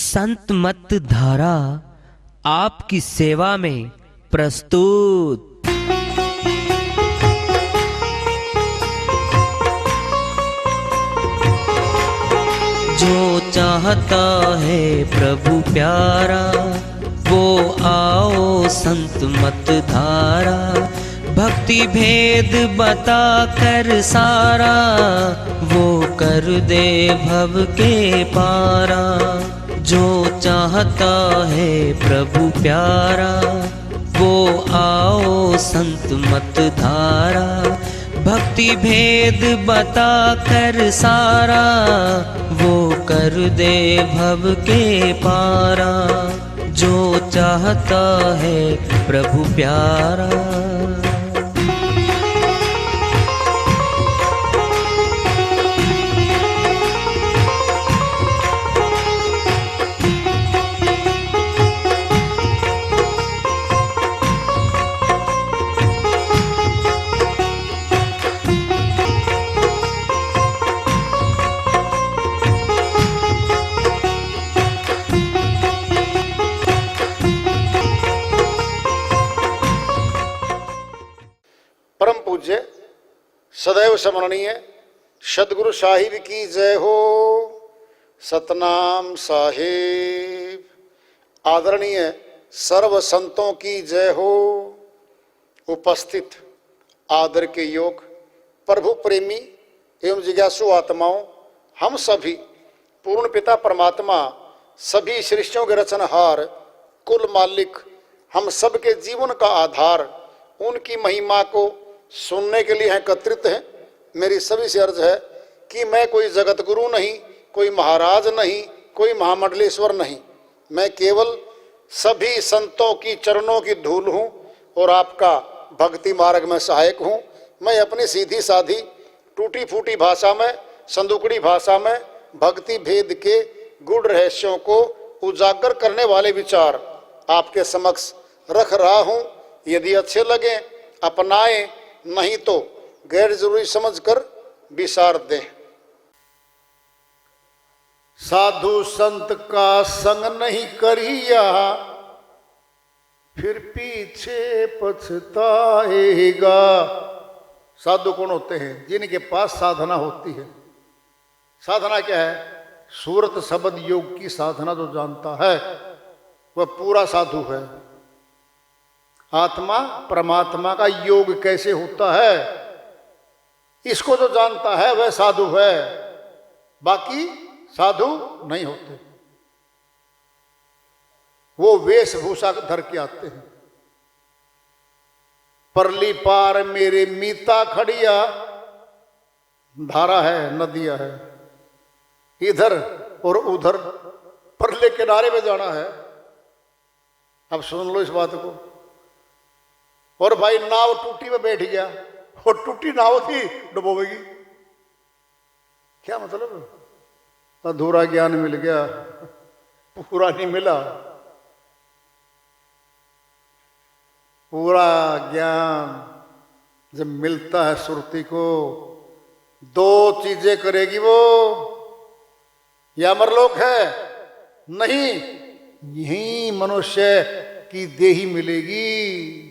संत मत धारा आपकी सेवा में प्रस्तुत। जो चाहता है प्रभु प्यारा वो आओ संत मत धारा। भक्ति भेद बता कर सारा वो कर दे भव के पारा। जो चाहता है प्रभु प्यारा वो आओ संत मत धारा। भक्ति भेद बता कर सारा वो कर दे भव के पारा। जो चाहता है प्रभु प्यारा। परम पूज्य सदैव स्मरणीय सदगुरु साहिब की जय हो। सतनाम साहिब। आदरणीय सर्व संतों की जय हो। उपस्थित आदर के योग प्रभु प्रेमी एवं जिज्ञासु आत्माओं, हम सभी पूर्ण पिता परमात्मा सभी सृष्टियों के रचनहार कुल मालिक हम सबके जीवन का आधार उनकी महिमा को सुनने के लिए एकत्रित हैं। मेरी सभी से अर्ज है कि मैं कोई जगत गुरु नहीं, कोई महाराज नहीं, कोई महामंडलेश्वर नहीं। मैं केवल सभी संतों की चरणों की धूल हूँ और आपका भक्ति मार्ग में सहायक हूँ। मैं अपनी सीधी साधी टूटी फूटी भाषा में, संदुकड़ी भाषा में भक्ति भेद के गूढ़ रहस्यों को उजागर करने वाले विचार आपके समक्ष रख रहा हूँ। यदि अच्छे लगे अपनाएं, नहीं तो गैर जरूरी समझकर विसार दें। साधु संत का संग नहीं करिया फिर पीछे पछताएगा। साधु कौन होते हैं? जिनके पास साधना होती है। साधना क्या है? सूरत शब्द योग की साधना जो जानता है वह पूरा साधु है। आत्मा परमात्मा का योग कैसे होता है इसको जो जानता है वह साधु है। बाकी साधु नहीं होते। वो वेशभूषा धर के आते हैं। परली पार मेरे मीता खड़िया, धारा है, नदिया है, इधर और उधर परले किनारे में जाना है। अब सुन लो इस बात को। और भाई नाव टूटी में बैठ गया और टूटी नाव थी डुबोएगी। क्या मतलब? अधूरा ज्ञान मिल गया, पूरा नहीं मिला। पूरा ज्ञान जब मिलता है सुरती को, दो चीजें करेगी वो। या अमरलोक है, नहीं यही मनुष्य की देही मिलेगी।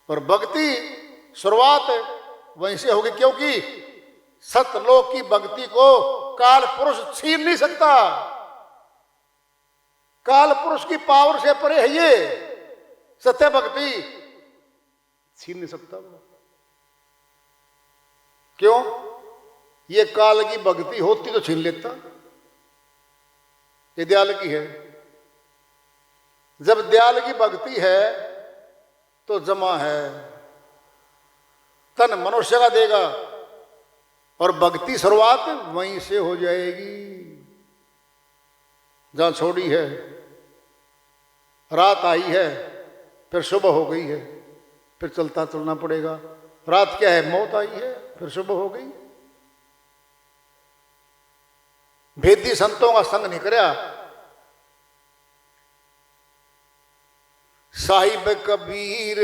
और भक्ति शुरुआत वहीं से होगी, क्योंकि सतलोक की भक्ति को काल पुरुष छीन नहीं सकता। काल पुरुष की पावर से परे है ये सत्य भक्ति, छीन नहीं सकता। क्यों? ये काल की भक्ति होती तो छीन लेता। ये दयाल की है। जब दयाल की भक्ति है तो जमा है, तन मनुष्य का देगा और भक्ति शुरुआत वहीं से हो जाएगी जहां छोड़ी है। रात आई है, फिर सुबह हो गई है, फिर चलता चलना पड़ेगा। रात क्या है? मौत आई है, फिर सुबह हो गई। भेदी संतों का संग नहीं करया। साहिब कबीर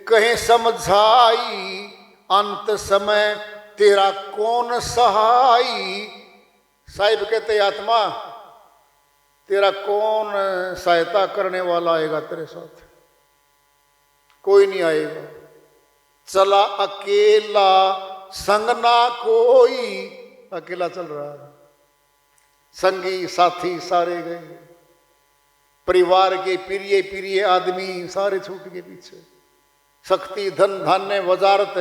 कहे समझाई, अंत समय तेरा कौन सहाई। साहिब कहते आत्मा तेरा कौन सहायता करने वाला आएगा तेरे साथ? कोई नहीं आएगा। चला अकेला संग ना कोई, अकेला चल रहा है। संगी साथी सारे गए, परिवार के प्रिय प्रिय आदमी सारे छूट गए पीछे। शक्ति धन धान्य वजारत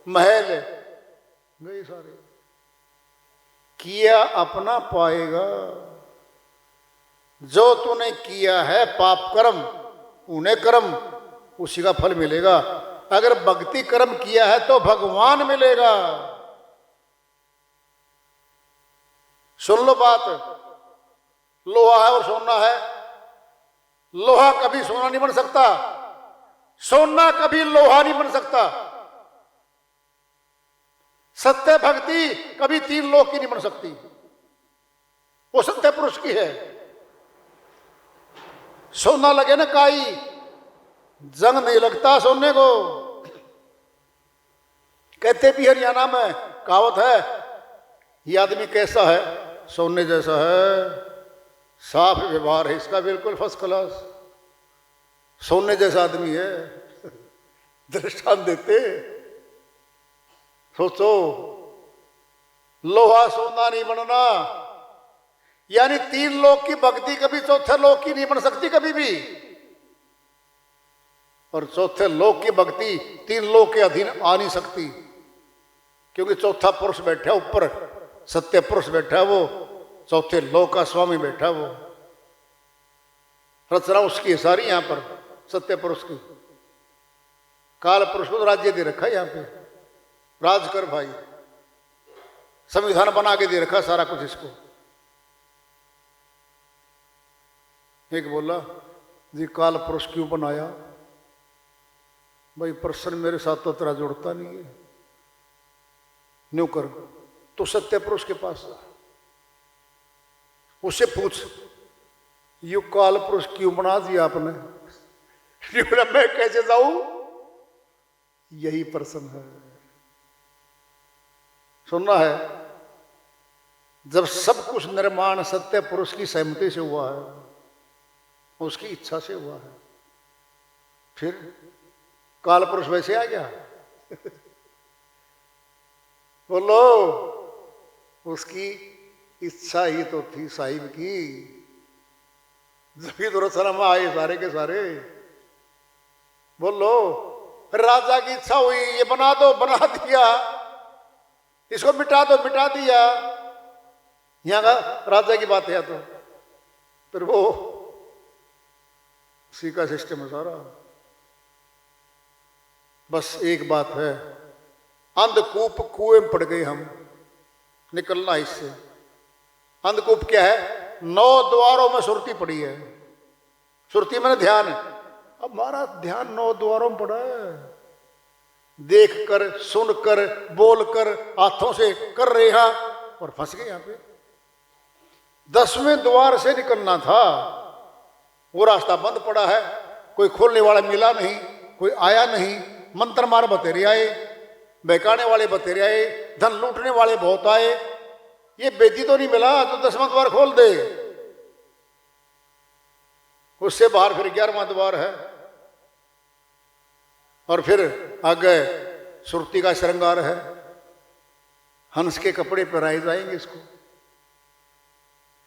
महल गए सारे। किया अपना पाएगा, जो तूने किया है पाप कर्म उन्हें कर्म उसी का फल मिलेगा। अगर भक्ति कर्म किया है तो भगवान मिलेगा। सुन लो बात, लोहा है और सोना है। लोहा कभी सोना नहीं बन सकता, सोना कभी लोहा नहीं बन सकता। सत्य भक्ति कभी तीन लोक की नहीं बन सकती, वो सत्य पुरुष की है। सोना लगे ना काई, जंग नहीं लगता सोने को। कहते भी हरियाणा में कहावत है, ये आदमी कैसा है? सोने जैसा है, साफ व्यवहार है इसका, बिल्कुल फर्स्ट क्लास, सोने जैसा आदमी है। दृष्टांत देते। सोचो, लोहा सोना नहीं बनना, यानी तीन लोक की भक्ति कभी चौथे लोक की नहीं बन सकती कभी भी। और चौथे लोक की भक्ति तीन लोक के अधीन आ नहीं सकती, क्योंकि चौथा पुरुष बैठा ऊपर, सत्य पुरुष बैठा वो, चौथे लोक का स्वामी बैठा वो। रचना उसकी है सारी यहां पर, सत्य पुरुष की। काल पुरुष को राज्य दे रखा है यहां पे, राज कर भाई, संविधान बना के दे रखा सारा कुछ इसको। एक बोला जी काल पुरुष क्यों बनाया? भाई प्रश्न मेरे साथ तो तेरा जुड़ता नहीं है। न्यू कर तो सत्य पुरुष के पास उससे पूछ, यू काल पुरुष क्यों बना दिया आपने? मैं कैसे जाऊं? यही प्रश्न है। सुनना है, जब सब कुछ निर्माण सत्य पुरुष की सहमति से हुआ है, उसकी इच्छा से हुआ है, फिर काल पुरुष वैसे आ गया? बोलो, उसकी इच्छा ही तो थी साहिब की, जब तो रचना में आए सारे के सारे। बोलो, राजा की इच्छा हुई, ये बना दो, बना दिया, इसको मिटा दो, मिटा दिया। यहां का राजा की बात है तो फिर वो उसी का सिस्टम है सारा। बस एक बात है, अंधकूप कुएं में पड़ गए हम, निकलना इससे। अंधकूप क्या है? 9 द्वारों में सुरती पड़ी है। सुरती मैंने ध्यान है। अब हमारा ध्यान 9 द्वारों में पड़ा है। देख कर, सुन कर, बोल कर, हाथों से कर रहे हैं और फंस गए यहां पे। 10वें द्वार से निकलना था, वो रास्ता बंद पड़ा है। कोई खोलने वाला मिला नहीं, कोई आया नहीं। मंत्र मार बतेरे आए, बहकाने वाले बतेरे आए, धन लूटने वाले बहुत आए। ये बेदी तो नहीं मिला तो 10वां द्वार खोल दे। उससे बाहर फिर 11वां द्वार है। और फिर आगे सुरती का श्रृंगार है, हंस के कपड़े पहनाए जाएंगे इसको,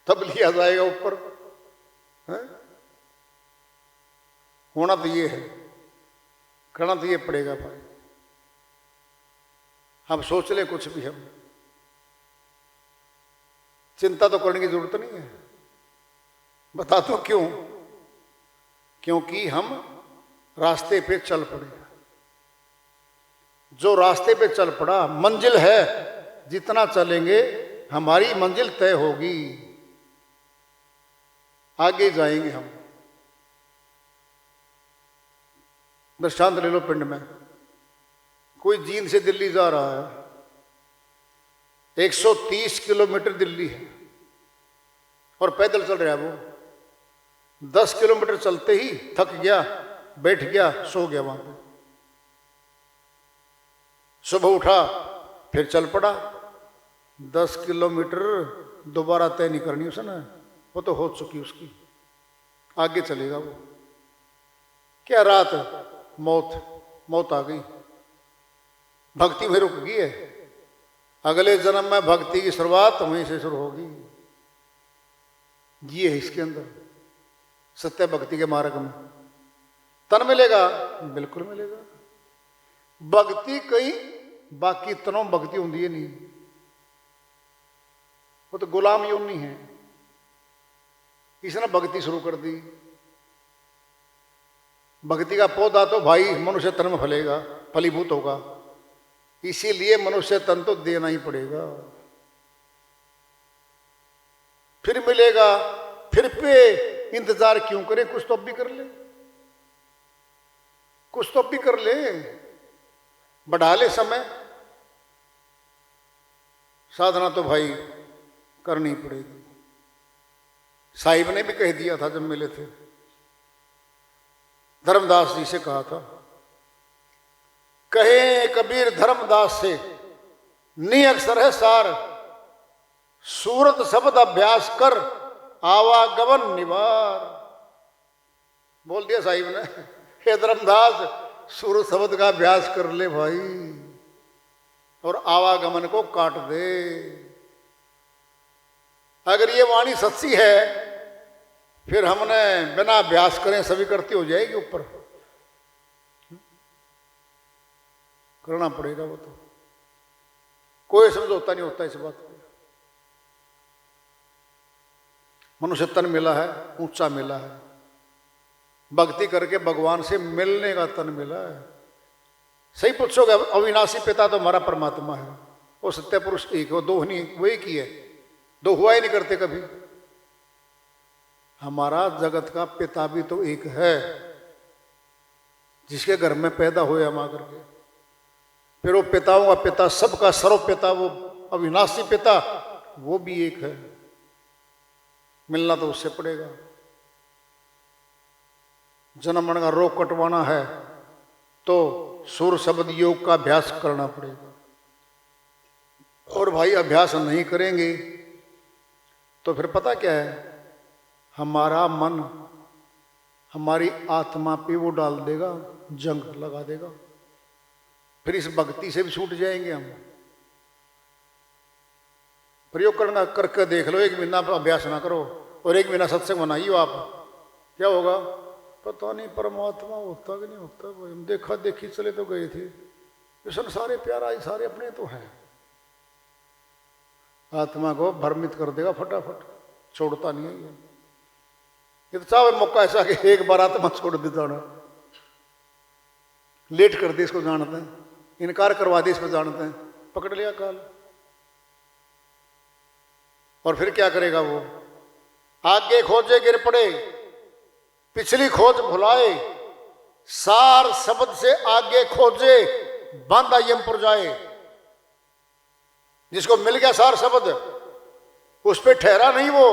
तब लिया जाएगा ऊपर। होना तो ये है, करना तो ये पड़ेगा भाई। हम सोच ले कुछ भी, हम चिंता तो करने की जरूरत नहीं है। बता दो क्यों? क्योंकि हम रास्ते पे चल पड़े। जो रास्ते पे चल पड़ा, मंजिल है, जितना चलेंगे हमारी मंजिल तय होगी, आगे जाएंगे हम। दृष्टांत ले लो, पिंड में कोई जींद से दिल्ली जा रहा है, 130 किलोमीटर दिल्ली है और पैदल चल रहा है वो। 10 किलोमीटर चलते ही थक गया, बैठ गया, सो गया वहां पे। सुबह उठा, फिर चल पड़ा। 10 किलोमीटर दोबारा तय नहीं करनी उसने, वो तो हो चुकी उसकी, आगे चलेगा वो। क्या रात मौत आ गई, भक्ति में रुक गई है, अगले जन्म में भक्ति की शुरुआत वहीं से शुरू होगी। ये है इसके अंदर सत्य भक्ति के मार्ग में। तन मिलेगा, बिल्कुल मिलेगा। भक्ति कई बाकी तनों भक्ति होती है नहीं, वो तो गुलाम योनि है। इसने भक्ति शुरू कर दी। भक्ति का पौधा तो भाई मनुष्य तन में फलेगा, फलीभूत होगा, इसीलिए मनुष्य तन तो देना ही पड़ेगा, फिर मिलेगा। फिर पे इंतजार क्यों करें, कुछ तो अब भी कर ले, कुछ तो अब भी कर ले, बढ़ा ले समय। साधना तो भाई करनी पड़ेगी। साहिब ने भी कह दिया था जब मिले थे, धर्मदास जी से कहा था, कहे कबीर धर्मदास से नी अक्षर है सार, सूरत शब्द अभ्यास कर आवागमन निवार। बोल दिया साहिब ने, हे धर्मदास सूरत शब्द का अभ्यास कर ले भाई, और आवागमन को काट दे। अगर ये वाणी सच्ची है, फिर हमने बिना अभ्यास करें सभी करती हो जाएगी, ऊपर करना पड़ेगा। वो तो कोई समझौता नहीं होता इस बात पे। मनुष्य तन मिला है, ऊंचा मिला है, भक्ति करके भगवान से मिलने का तन मिला है। सही पूछोगे, अविनाशी पिता तो हमारा परमात्मा है, वो सत्य पुरुष एक, वो दो नहीं, वो एक ही है, दो हुआ ही नहीं करते कभी। हमारा जगत का पिता भी तो एक है, जिसके घर में पैदा हुए हम आकर के। फिर वो पिताओं का पिता, सबका सर्व पिता, वो अविनाशी पिता, वो भी एक है। मिलना तो उससे पड़ेगा। जन्म मरण का रोग कटवाना है तो सुर शब्द योग का अभ्यास करना पड़ेगा। और भाई अभ्यास नहीं करेंगे तो फिर पता क्या है, हमारा मन हमारी आत्मा पे वो डाल देगा, जंग लगा देगा। फिर इस भक्ति से भी छूट जाएंगे हम। प्रयोग करना करके देख लो, एक महीना अभ्यास ना करो और एक महीना सत्संग बनाइए आप, क्या होगा पता नहीं। परमात्मा होता कि नहीं होता, हम देखा देखी चले तो गए थे। ये संसारे प्यारा, ये सारे अपने तो हैं। आत्मा को भ्रमित कर देगा फटाफट, छोड़ता नहीं है ये तो। चाहे मौका ऐसा कि एक बार आत्मा छोड़ देता ना, लेट कर दे इसको जानते हैं, इनकार करवा दे इसको जानते हैं, पकड़ लिया काल। और फिर क्या करेगा वो, आगे खोजे गिर पड़े, पिछली खोज भुलाए, सार शब्द से आगे खोजे बांधा यमपुर जाए। जिसको मिल गया सार शब्द, उस पे ठहरा नहीं वो,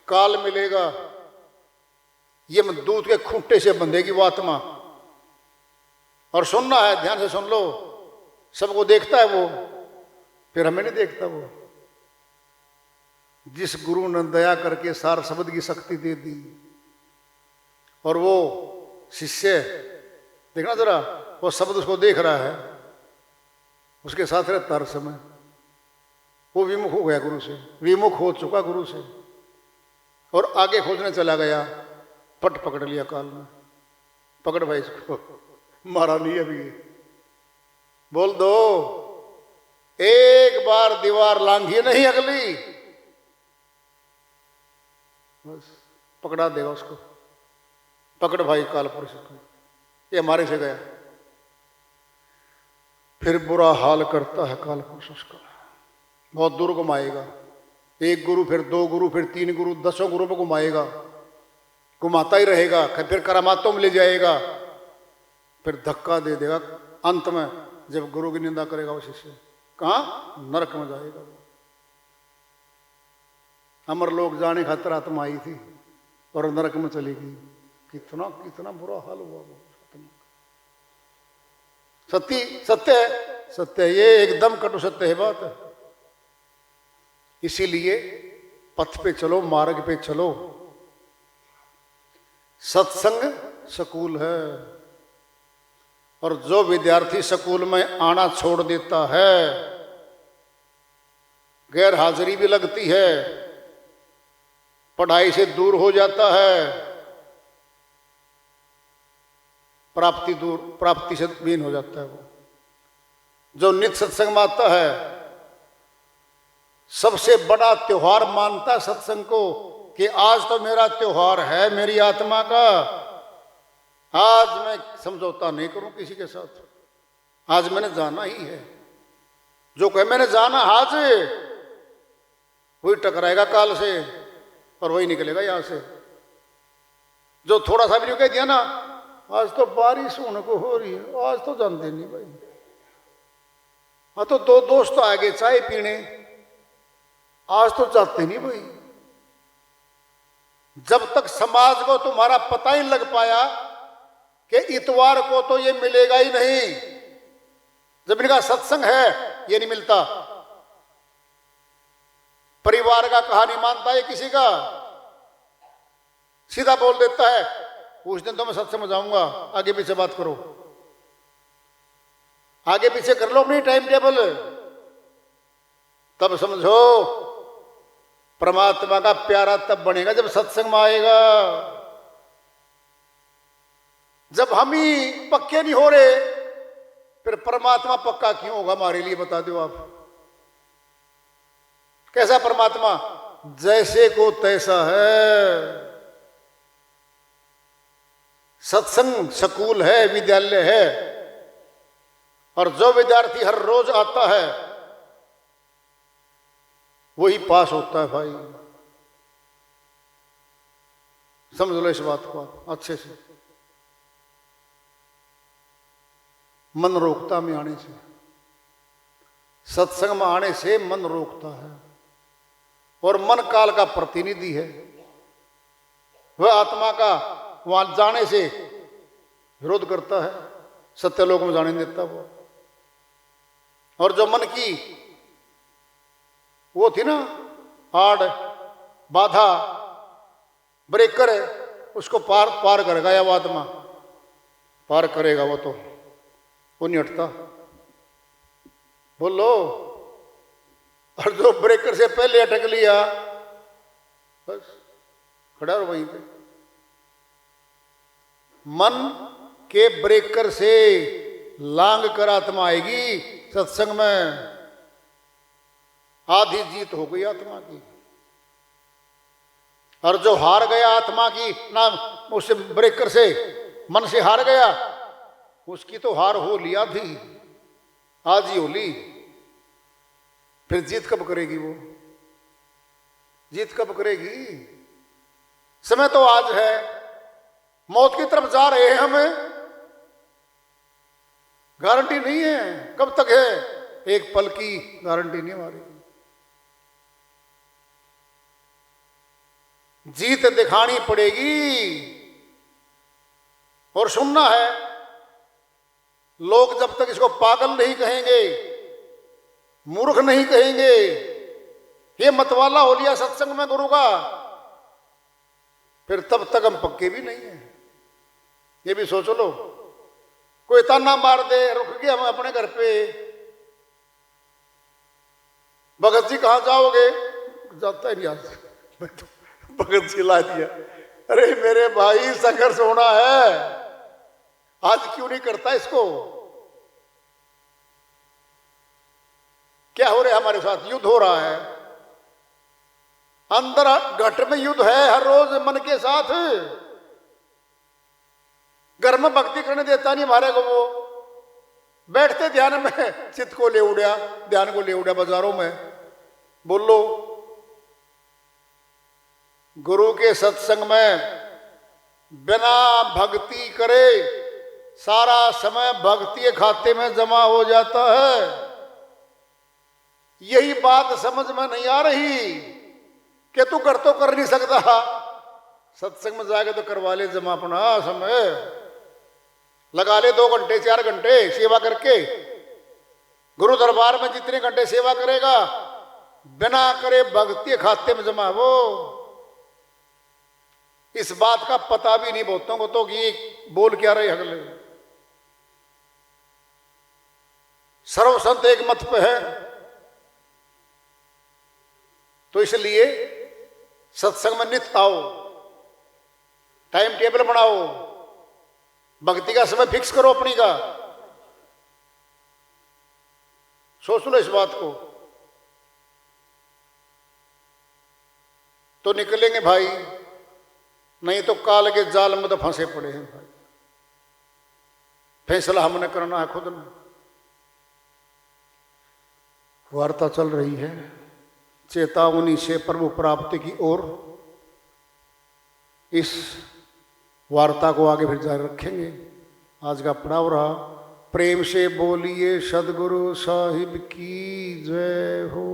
काल मिलेगा, यमदूत के खूंटे से बंधेगी वो आत्मा। और सुनना है, ध्यान से सुन लो, सबको देखता है वो, फिर हमें नहीं देखता वो। जिस गुरु ने दया करके सार शब्द की शक्ति दे दी, और वो शिष्य देखना जरा, वो शब्द उसको देख रहा है, उसके साथ रहता हर समय, वो विमुख हो गया गुरु से, विमुख हो चुका गुरु से, और आगे खोजने चला गया, पट पकड़ लिया काल ने। पकड़ भाई इसको, मारा नहीं अभी, बोल दो, एक बार दीवार लांघी नहीं अगली, बस पकड़ा देगा उसको। पकड़ भाई काल पुरुष को, ये हमारे से गया। फिर बुरा हाल करता है काल पुरुष उसका, बहुत दूर घुमाएगा। एक गुरु, फिर दो गुरु, फिर तीन गुरु, 10 गुरु को घुमाएगा, घुमाता ही रहेगा। फिर करामातों में ले जाएगा, फिर धक्का दे देगा। अंत में जब गुरु की निंदा करेगा वो शिष्य, कहाँ नरक में जाएगा। अमर लोग जाने खातर आत्मा आई थी और नरक में चली गई। कितना कितना बुरा हाल हुआ वो। सत्य है, सत्य है, ये एकदम कटु सत्य है बात। इसीलिए पथ पे चलो, मार्ग पे चलो। सत्संग स्कूल है, और जो विद्यार्थी स्कूल में आना छोड़ देता है, गैर हाजिरी भी लगती है, पढ़ाई से दूर हो जाता है, प्राप्ति से बीन हो जाता है। वो जो नित्य सत्संग में आता है, सबसे बड़ा त्योहार मानता है सत्संग को, कि आज तो मेरा त्योहार है मेरी आत्मा का, आज मैं समझौता नहीं करूं किसी के साथ, आज मैंने जाना ही है। जो कहे मैंने जाना आज, वही टकराएगा काल से और वही निकलेगा यहां से। जो थोड़ा सा भी कह दिया ना, आज तो बारिश होने को हो रही है, आज तो जानते नहीं भाई। हाँ, तो दो दोस्त आ गए चाय पीने, आज तो जाते नहीं भाई। जब तक समाज को तुम्हारा पता ही लग पाया कि इतवार को तो ये मिलेगा ही नहीं, जब इनका सत्संग है ये नहीं मिलता। परिवार का कहानी मानता है किसी का, सीधा बोल देता है उस दिन तो मैं सत्संग में जाऊंगा, आगे पीछे बात करो, आगे पीछे कर लो अपनी टाइम टेबल, तब समझो परमात्मा का प्यारा तब बनेगा जब सत्संग में आएगा। जब हम ही पक्के नहीं हो रहे, फिर परमात्मा पक्का क्यों होगा हमारे लिए, बता दो आप। कैसा परमात्मा? जैसे को तैसा है। सत्संग स्कूल है, विद्यालय है, और जो विद्यार्थी हर रोज आता है वही पास होता है भाई। समझ लो इस बात को अच्छे से। मन रोकता में आने से, सत्संग में आने से मन रोकता है, और मन काल का प्रतिनिधि है। वह आत्मा का वहां जाने से विरोध करता है, सत्यलोक में जाने नहीं देता वो। और जो मन की वो थी ना आड़, बाधा, ब्रेकर है, उसको पार करेगा या वो आत्मा पार करेगा, वो नहीं हटता। बोलो। और जो ब्रेकर से पहले अटक लिया, बस खड़ा रहो वहीं पे। मन के ब्रेकर से लांग कर आत्मा आएगी सत्संग में, आधी जीत हो गई आत्मा की। और जो हार गया आत्मा की नाम उस ब्रेकर से, मन से हार गया, उसकी तो हार हो लिया थी, आज ही हो ली। फिर जीत कब करेगी वो? जीत कब करेगी? समय तो आज है, मौत की तरफ जा रहे हैं हमें, गारंटी नहीं है कब तक है, एक पल की गारंटी नहीं हमारी। जीत दिखानी पड़ेगी। और सुनना है, लोग जब तक इसको पागल नहीं कहेंगे, मूर्ख नहीं कहेंगे, ये मतवाला हो लिया सत्संग में गुरु का, फिर तब तक हम पक्के भी नहीं है। ये भी सोच लो। कोई ताना मार दे, रुक गए हम अपने घर पे, भगत जी कहां जाओगे? जाता ही नहीं आज। भगत जी ला दिया, अरे मेरे भाई संघर्ष होना है, आज क्यों नहीं करता इसको? क्या हो रहा है हमारे साथ? युद्ध हो रहा है अंदर, घट में युद्ध है हर रोज मन के साथ। घर में भक्ति करने देता नहीं हमारे को, वो बैठते ध्यान में चित्त को ले उड़ा, ध्यान को ले उड़ा बाजारों में। बोलो, गुरु के सत्संग में बिना भक्ति करे सारा समय भक्ति के खाते में जमा हो जाता है। यही बात समझ में नहीं आ रही कि तू कर तो कर नहीं सकता, सत्संग में जाके तो करवा ले जमा अपना समय, लगा ले 2 घंटे 4 घंटे सेवा करके। गुरु दरबार में जितने घंटे सेवा करेगा बिना करे भक्ति खाते में जमा वो। इस बात का पता भी नहीं बहुतों को तो कि ये बोल क्या रहे अगले। सर्व संत एक मत पे है, तो इसलिए सत्संग में नित्य आओ, टाइम टेबल बनाओ, भक्ति का समय फिक्स करो अपनी का। सोच लो इस बात को, तो निकलेंगे भाई, नहीं तो काल के जाल में तो फंसे पड़े हैं भाई। फैसला हमने करना है खुद ने। वार्ता चल रही है चेतावनी से प्रभु प्राप्ति की ओर। इस वार्ता को आगे फिर जारी रखेंगे। आज का पड़ाव रहा, प्रेम से बोलिए सदगुरु साहिब की जय हो।